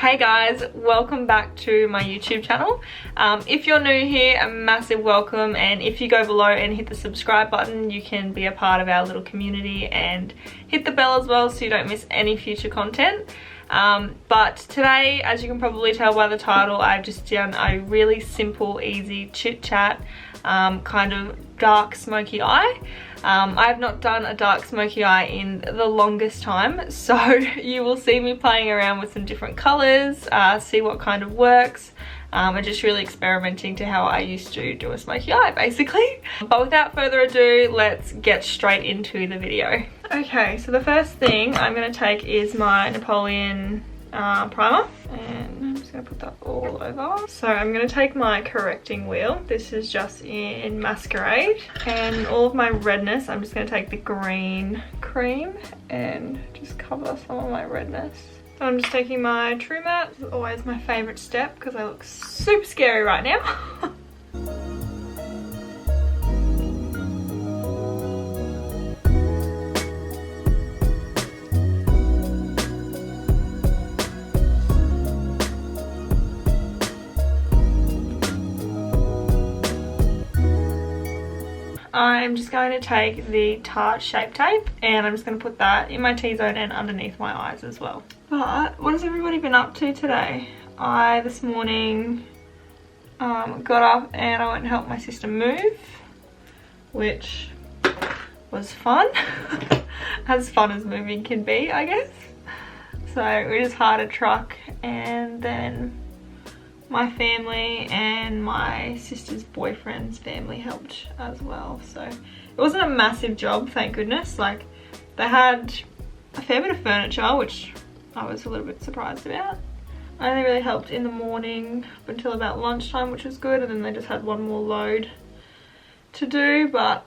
Hey guys, welcome back to my YouTube channel. If you're new here, a massive welcome, and if you go below and hit the subscribe button, you can be a part of our little community and hit the bell as well so you don't miss any future content. But today, as you can probably tell by the title, I've just done a really simple, easy chit chat kind of dark smoky eye. I have not done a dark smoky eye in the longest time, so you will see me playing around with some different colours, see what kind of works, and just really experimenting to how I used to do a smoky eye basically. But without further ado, let's get straight into the video. Okay, so the first thing I'm going to take is my Napoleon Primer, and I'm just going to put that all over. So I'm going to take my correcting wheel. This is just in Masquerade, and all of my redness, I'm just going to take the green cream and just cover some of my redness. So I'm just taking my True Matte. This is always my favourite step because I look super scary right now. I'm just going to take the Tarte Shape Tape and I'm just going to put that in my T-zone and underneath my eyes as well. But what has everybody been up to today? I this morning got up and I went and helped my sister move, which was fun. As fun as moving can be, I guess. So we just hired a truck, and then my family and my sister's boyfriend's family helped as well. So it wasn't a massive job, thank goodness. Like, they had a fair bit of furniture, which I was a little bit surprised about. I only really helped in the morning up until about lunchtime, which was good, and then they just had one more load to do, but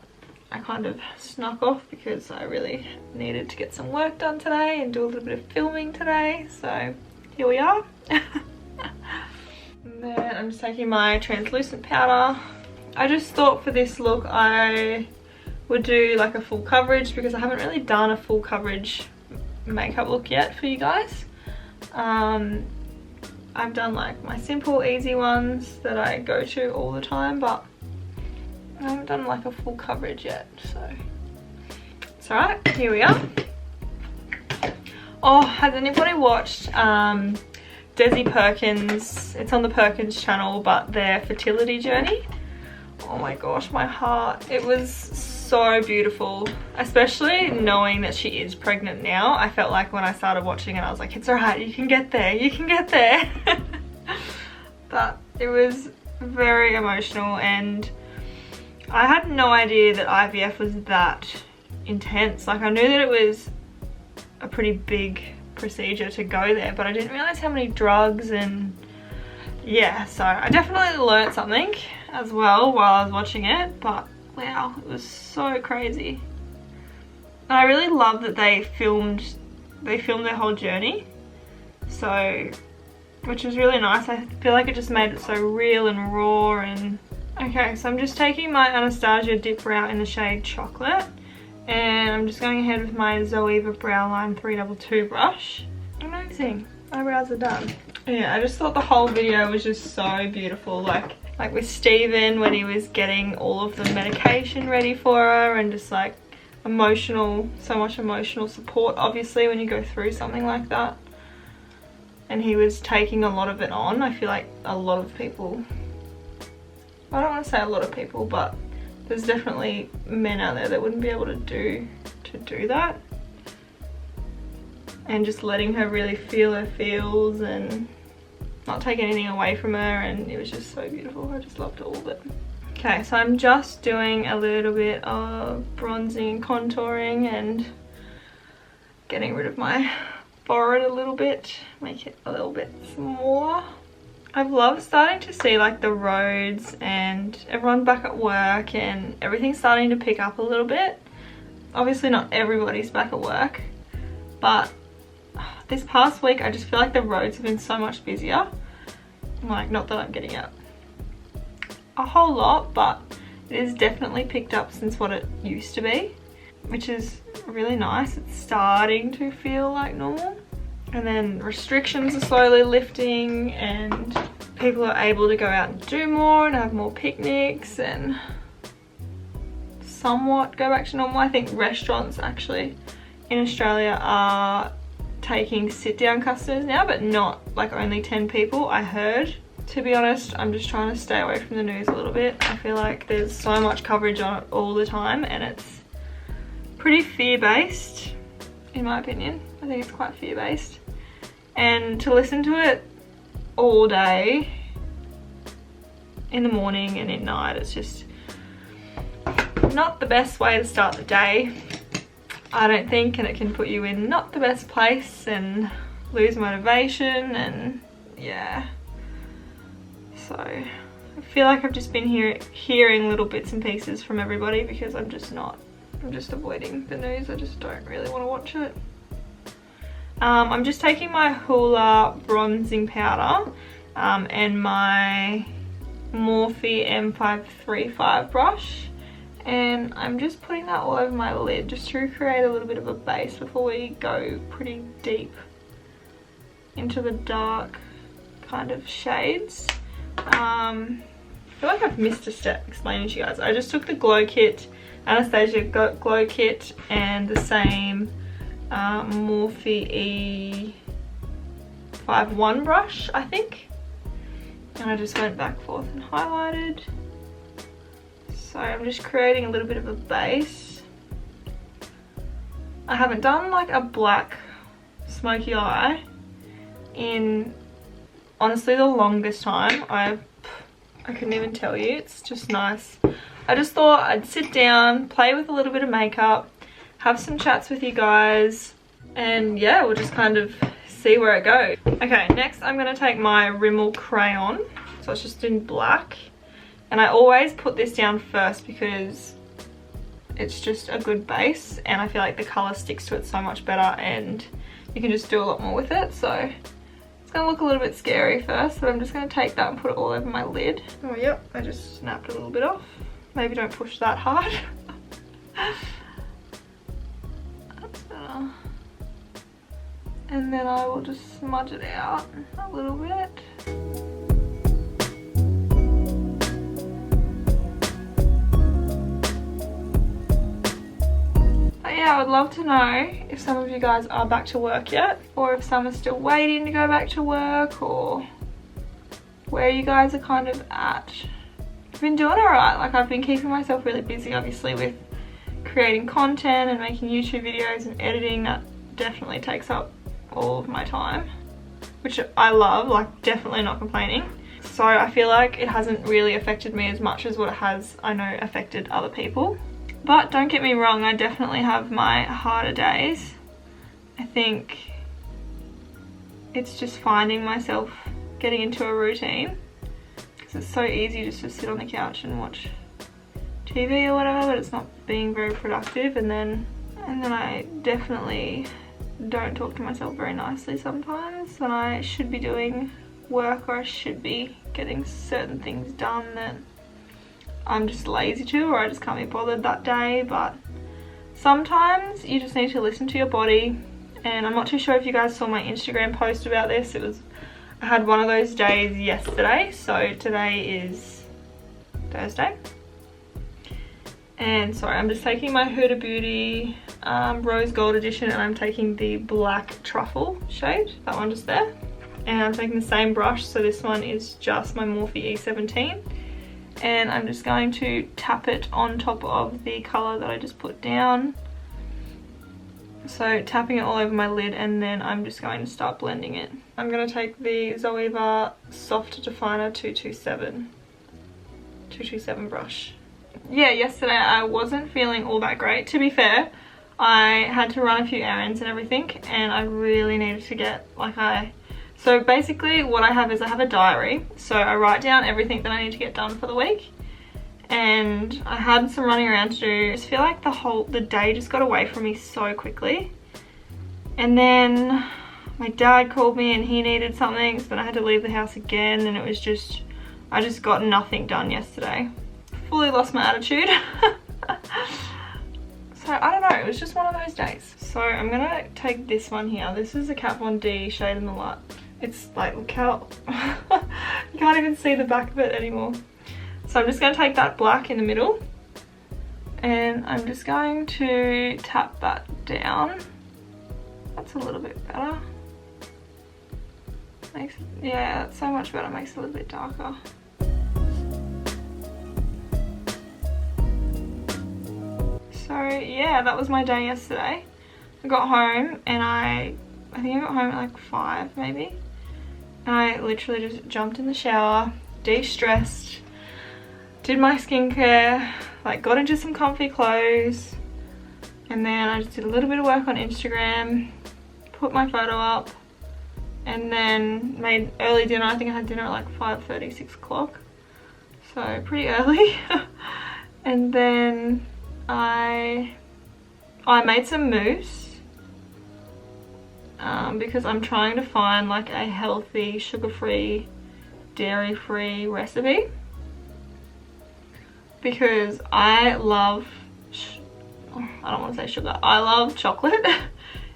I kind of snuck off because I really needed to get some work done today and do a little bit of filming today. So here we are. And then I'm just taking my translucent powder. I just thought for this look I would do like a full coverage because I haven't really done a full coverage makeup look yet for you guys. I've done like my simple easy ones that I go to all the time, but I haven't done like a full coverage yet, so it's alright. Here we are. Oh, has anybody watched Desi Perkins? It's on the Perkins channel, but their fertility journey. Oh my gosh, my heart. It was so beautiful, especially knowing that she is pregnant now. I felt like when I started watching it, I was like, it's alright, you can get there, you can get there. But it was very emotional, and I had no idea that IVF was that intense. Like, I knew that it was a pretty big procedure to go there, but I didn't realize how many drugs, and yeah, so I definitely learned something as well while I was watching it. But wow, it was so crazy. And I really love that they filmed their whole journey, so, which was really nice. I feel like it just made it so real and raw. And okay, so I'm just taking my Anastasia Dip Brow in the shade Chocolate, and I'm just going ahead with my Zoeva Brow Line 322 brush. Amazing, eyebrows are done. Yeah, I just thought the whole video was just so beautiful. Like with Steven when he was getting all of the medication ready for her, and just like emotional, so much emotional support obviously when you go through something like that. And he was taking a lot of it on. I feel like a lot of people, I don't want to say a lot of people, but there's definitely men out there that wouldn't be able to do that. And just letting her really feel her feels and not take anything away from her, and it was just so beautiful. I just loved all of it. Okay, so I'm just doing a little bit of bronzing and contouring and getting rid of my forehead a little bit, make it a little bit smaller. I've loved starting to see like the roads and everyone back at work and everything's starting to pick up a little bit. Obviously not everybody's back at work, but this past week I just feel like the roads have been so much busier. Like, not that I'm getting out a whole lot, but it has definitely picked up since what it used to be, which is really nice. It's starting to feel like normal. And then restrictions are slowly lifting and people are able to go out and do more and have more picnics and somewhat go back to normal. I think restaurants actually in Australia are taking sit-down customers now, but not like only 10 people, I heard. To be honest, I'm just trying to stay away from the news a little bit. I feel like there's so much coverage on it all the time and it's pretty fear-based, in my opinion. I think it's quite fear-based. And to listen to it all day, in the morning and at night, it's just not the best way to start the day, I don't think, and it can put you in not the best place and lose motivation and yeah. So I feel like I've just been hearing little bits and pieces from everybody because I'm just avoiding the news. I just don't really want to watch it. I'm just taking my Hoola bronzing powder and my Morphe M535 brush, and I'm just putting that all over my lid just to create a little bit of a base before we go pretty deep into the dark kind of shades. I feel like I've missed a step explaining to you guys. I just took the Glow Kit, Anastasia Glow Kit, and the same Morphe E51 brush, I think. And I just went back forth and highlighted. So I'm just creating a little bit of a base. I haven't done like a black smoky eye in honestly the longest time. I couldn't even tell you. It's just nice. I just thought I'd sit down, play with a little bit of makeup, have some chats with you guys, and yeah, we'll just kind of see where it goes. Okay, next I'm going to take my Rimmel Crayon. So it's just in black. And I always put this down first because it's just a good base and I feel like the colour sticks to it so much better and you can just do a lot more with it. So it's going to look a little bit scary first, but I'm just going to take that and put it all over my lid. Oh yep, I just snapped a little bit off. Maybe don't push that hard. That's better. And then I will just smudge it out a little bit. Yeah, I would love to know if some of you guys are back to work yet, or if some are still waiting to go back to work, or where you guys are kind of at. I've been doing alright. Like, I've been keeping myself really busy, obviously, with creating content and making YouTube videos and editing. That definitely takes up all of my time, which I love, like definitely not complaining. So I feel like it hasn't really affected me as much as what it has, I know, affected other people. But don't get me wrong, I definitely have my harder days. I think it's just finding myself getting into a routine, because it's so easy just to sit on the couch and watch TV or whatever, but it's not being very productive. And then I definitely don't talk to myself very nicely sometimes when I should be doing work, or I should be getting certain things done that I'm just lazy to, or I just can't be bothered that day. But sometimes you just need to listen to your body. And I'm not too sure if you guys saw my Instagram post about this. I had one of those days yesterday, so today is Thursday. And sorry, I'm just taking my Huda Beauty Rose Gold Edition, and I'm taking the Black Truffle shade, that one just there. And I'm taking the same brush, so this one is just my Morphe E17. And I'm just going to tap it on top of the colour that I just put down. So tapping it all over my lid, and then I'm just going to start blending it. I'm going to take the Zoeva Soft Definer 227 brush. Yeah, yesterday I wasn't feeling all that great. To be fair, I had to run a few errands and everything, and I really needed to get so basically what I have is I have a diary. So I write down everything that I need to get done for the week. And I had some running around to do. I just feel like the day just got away from me so quickly. And then my dad called me and he needed something, so then I had to leave the house again, and it was just, I just got nothing done yesterday. Fully lost my attitude. So So I don't know, it was just one of those days. So I'm gonna take this one here. This is a Kat Von D Shade in the Light. It's like, look how, you can't even see the back of it anymore. So I'm just gonna take that black in the middle and I'm just going to tap that down. That's a little bit better. Yeah, that's so much better, makes it a little bit darker. So yeah, that was my day yesterday. I got home and I think I got home at like 5 maybe. And I literally just jumped in the shower, de-stressed, did my skincare, like got into some comfy clothes, and then I just did a little bit of work on Instagram, put my photo up, and then made early dinner. I think I had dinner at like 5:30, 6 o'clock. So pretty early. And then I made some mousse because I'm trying to find like a healthy, sugar-free, dairy-free recipe. Because I love, I don't want to say sugar, I love chocolate.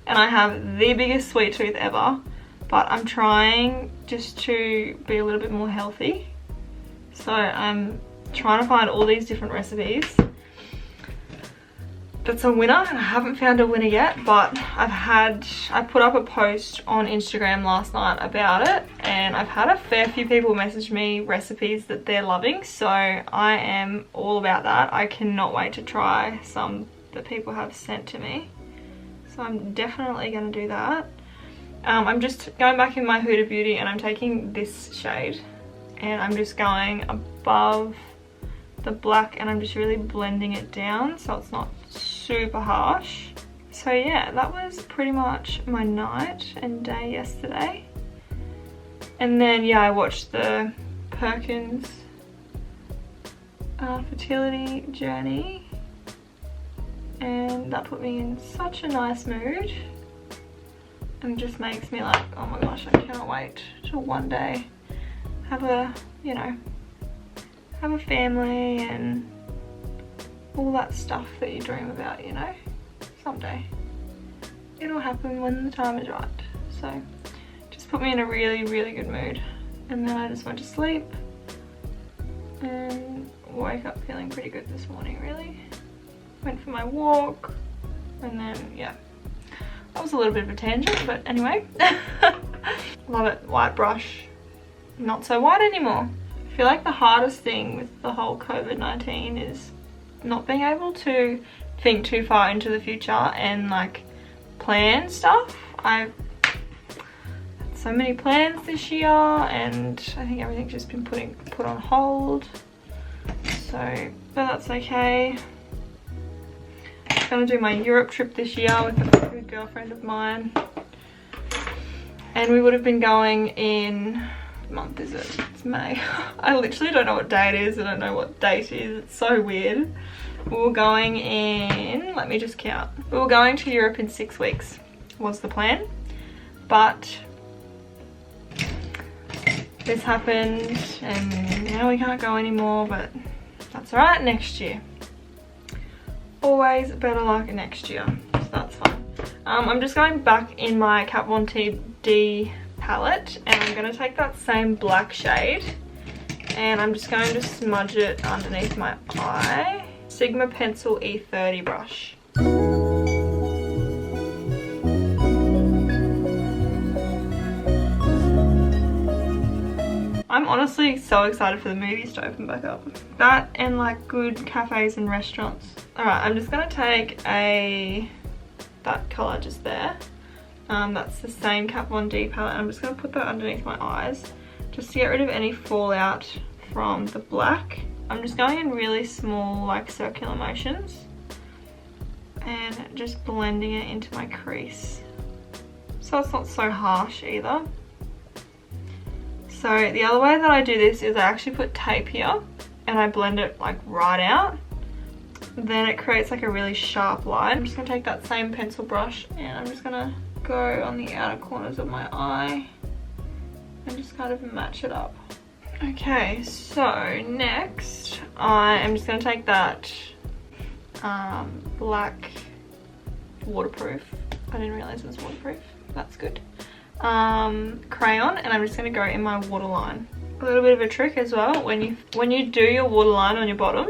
And I have the biggest sweet tooth ever. But I'm trying just to be a little bit more healthy. So I'm trying to find all these different recipes. That's a winner, and I haven't found a winner yet, but I put up a post on Instagram last night about it, and I've had a fair few people message me recipes that they're loving, so I am all about that. I cannot wait to try some that people have sent to me. So I'm definitely going to do that. I'm just going back in my Huda Beauty and I'm taking this shade and I'm just going above the black and I'm just really blending it down so it's not super harsh. So yeah, that was pretty much my night and day yesterday. And then yeah, I watched the Perkins fertility journey and that put me in such a nice mood. And just makes me like, oh my gosh, I cannot wait till one day have a, you know, have a family and all that stuff that you dream about, you know, someday. It'll happen when the time is right. So just put me in a really, really good mood. And then I just went to sleep and woke up feeling pretty good this morning, really. Went for my walk and then, yeah. That was a little bit of a tangent, but anyway. Love it. White brush. Not so white anymore. I feel like the hardest thing with the whole COVID-19 is not being able to think too far into the future and like plan stuff. I've had so many plans this year and I think everything's just been put on hold. So, but that's okay. Gonna do my Europe trip this year with a good girlfriend of mine, and we would have been going in, what month is it? It's May. I literally don't know what day it is. I don't know what date it is. It's so weird. We were going in, let me just count. We were going to Europe in 6 weeks was the plan, but this happened and now we can't go anymore, but that's alright, next year. Always better luck next year, so that's fine. I'm just going back in my Kat Von D palette and I'm going to take that same black shade and I'm just going to smudge it underneath my eye. Sigma Pencil E30 brush. I'm honestly so excited for the movies to open back up. That and like good cafes and restaurants. Alright, I'm just gonna take that colour just there. That's the same Kat Von D palette. I'm just gonna put that underneath my eyes just to get rid of any fallout from the black. I'm just going in really small like circular motions and just blending it into my crease so it's not so harsh either. So the other way that I do this is I actually put tape here and I blend it like right out. Then it creates like a really sharp line. I'm just gonna take that same pencil brush and I'm just gonna go on the outer corners of my eye and just kind of match it up. Okay, so next I am just gonna take that black waterproof. I didn't realize it was waterproof. That's good. Crayon, and I'm just going to go in my waterline. A little bit of a trick as well, when you do your waterline on your bottom,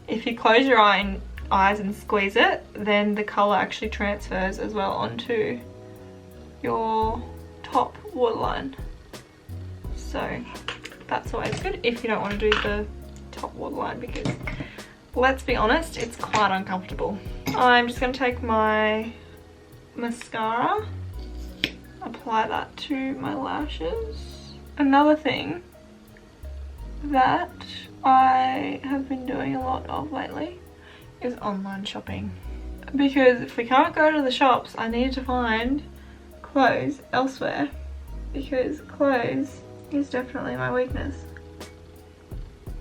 if you close your eyes and squeeze it, then the colour actually transfers as well onto your top waterline. So that's always good if you don't want to do the top waterline, because let's be honest, it's quite uncomfortable. I'm just going to take my mascara, apply that to my lashes. Another thing that I have been doing a lot of lately is online shopping, because if we can't go to the shops, I need to find clothes elsewhere, because clothes is definitely my weakness.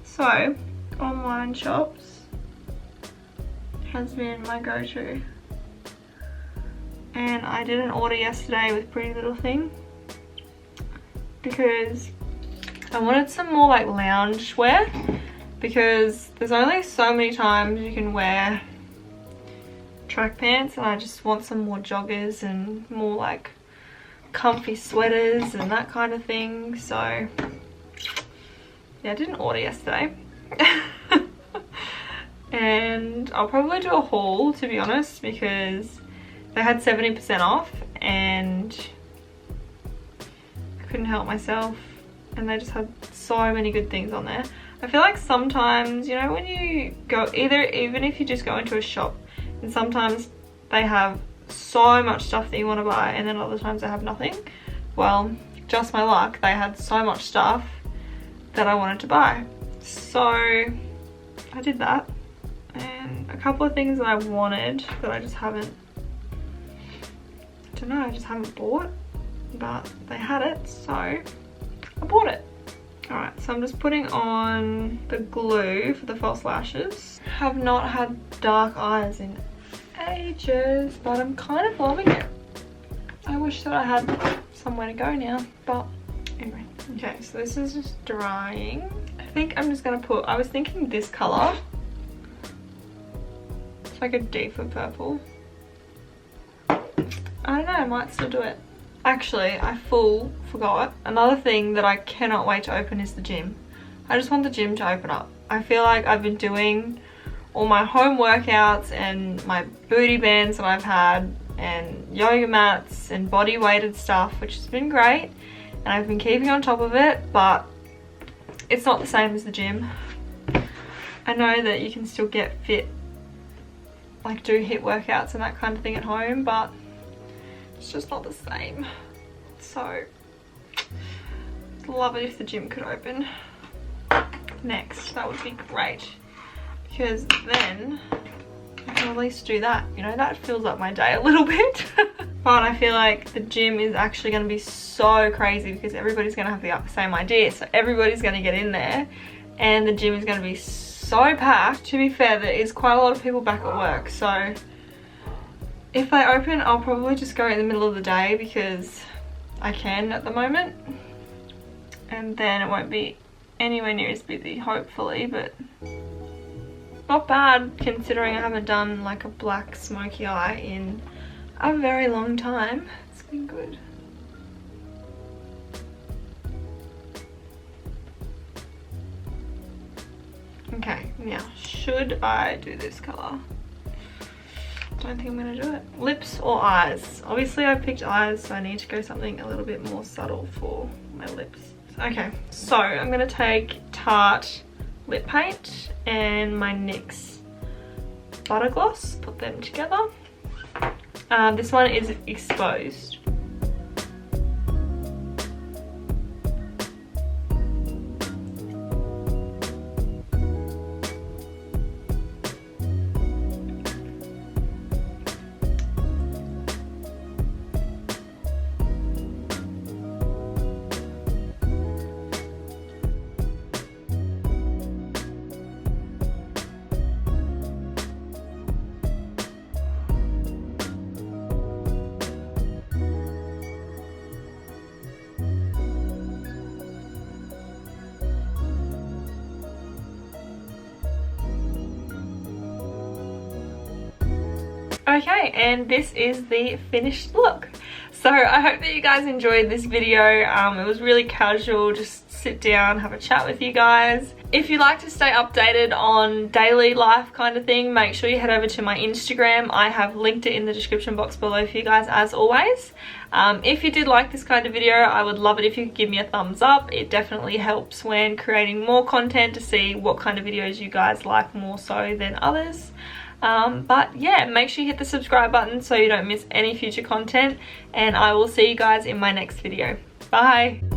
So online shops has been my go-to, and I did an order yesterday with Pretty Little Thing because I wanted some more like lounge wear, because there's only so many times you can wear track pants, and I just want some more joggers and more like comfy sweaters and that kind of thing. So yeah, I did an order yesterday. And I'll probably do a haul, to be honest, because they had 70% off and I couldn't help myself, and they just had so many good things on there. I feel like sometimes, you know, when you go, even if you just go into a shop, and sometimes they have so much stuff that you want to buy, and then other times they have nothing. Well, just my luck, they had so much stuff that I wanted to buy. So I did that, and a couple of things that I wanted that I just haven't, I don't know, I just haven't bought, but they had it, so I bought it. Alright, so I'm just putting on the glue for the false lashes. Have not had dark eyes in ages, but I'm kind of loving it. I wish that I had somewhere to go now, but anyway. Okay, so this is just drying. I think I'm just gonna put, I was thinking this color. It's like a deeper purple. I don't know, I might still do it. Actually, I forgot. Another thing that I cannot wait to open is the gym. I just want the gym to open up. I feel like I've been doing all my home workouts and my booty bands that I've had and yoga mats and body weighted stuff, which has been great, and I've been keeping on top of it, but it's not the same as the gym. I know that you can still get fit, like do HIIT workouts and that kind of thing at home, but it's just not the same. So I'd love it if the gym could open next. That would be great, because then I can at least do that. You know, that fills up my day a little bit. But I feel like the gym is actually going to be so crazy, because everybody's going to have the same idea. So everybody's going to get in there and the gym is going to be so packed. To be fair, there is quite a lot of people back at work, so if they open, I'll probably just go in the middle of the day, because I can at the moment, and then it won't be anywhere near as busy, hopefully, but not bad considering I haven't done like a black smoky eye in a very long time. It's been good. Okay, now should I do this colour? I don't think I'm gonna do it. Lips or eyes? Obviously I picked eyes, so I need to go something a little bit more subtle for my lips. Okay, so I'm gonna take Tarte lip paint and my NYX Butter Gloss, put them together. This one is exposed. Okay, and this is the finished look. So I hope that you guys enjoyed this video. It was really casual, just sit down, have a chat with you guys. If you'd like to stay updated on daily life kind of thing, make sure you head over to my Instagram. I have linked it in the description box below for you guys as always. If you did like this kind of video, I would love it if you could give me a thumbs up. It definitely helps when creating more content to see what kind of videos you guys like more so than others. But yeah, make sure you hit the subscribe button so you don't miss any future content, and I will see you guys in my next video. Bye!